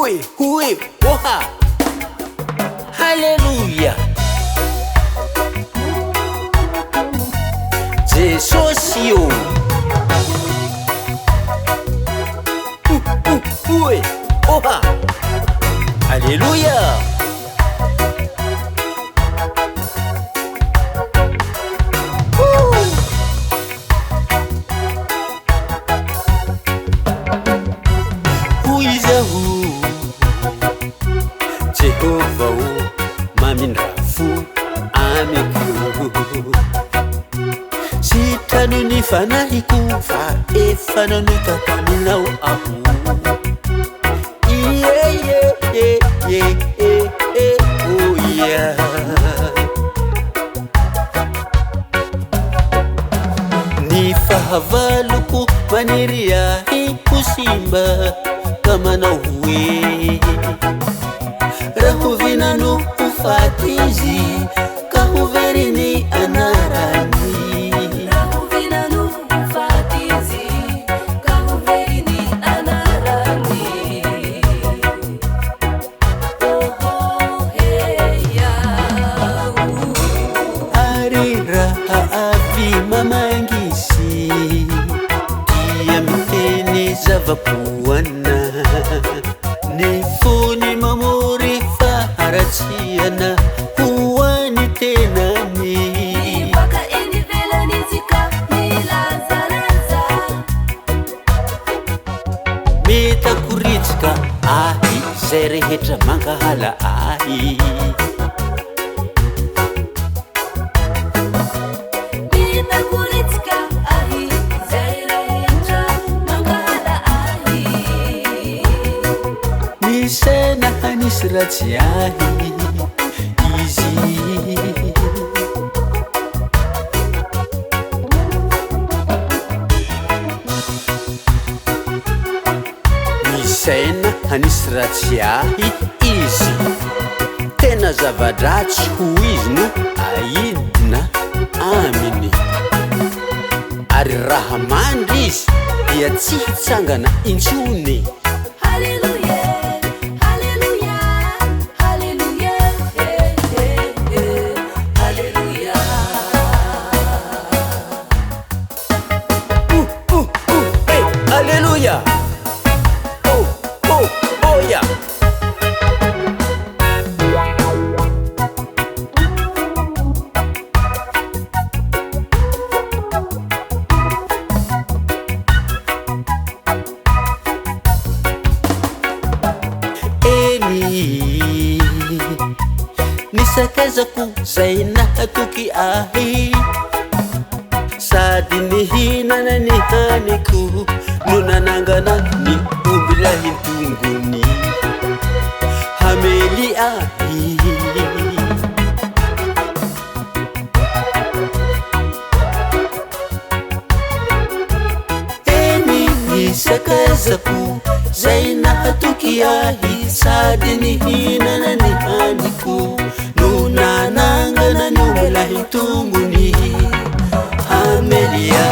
Hui, oha. Haleluya. Jesosy io. Hui, oha. Haleluya. Jehova o mamindrafo amiko sitrano ny fanahiko fa efa nanotaka aminao aho oh yeah. Ny fahavaloko maniry ahy ho simba ka manao hoe raha hovinano ho faty izy ka hoveriny anarany raha hovinano ho faty izy ka hoveriny anarany ary raha avy mamangisy dia miteny zavapoana ny fony mamory faharatsiana hoany tenany baka eny velany tsika milazalaza mitakoritsika ahy zay rehetra mankahala ahy Sena hanisy ratsy ahy izy misena hanisy ratsy ahy izy tena zava-dratsy ho izy no aidina aminy ary raha mandry izy dia tsy hitsangana intsony Hallelujah. Oh yeah. Eni nisakazako zay nahatoky ahy sady nihinana ny haniko no nanangana ny omby lahy tongony hamely ahy eny nisakazako zay nahatoky ahy sady nihinana ny haniko no nanangana ny omby lahy tongony Amelia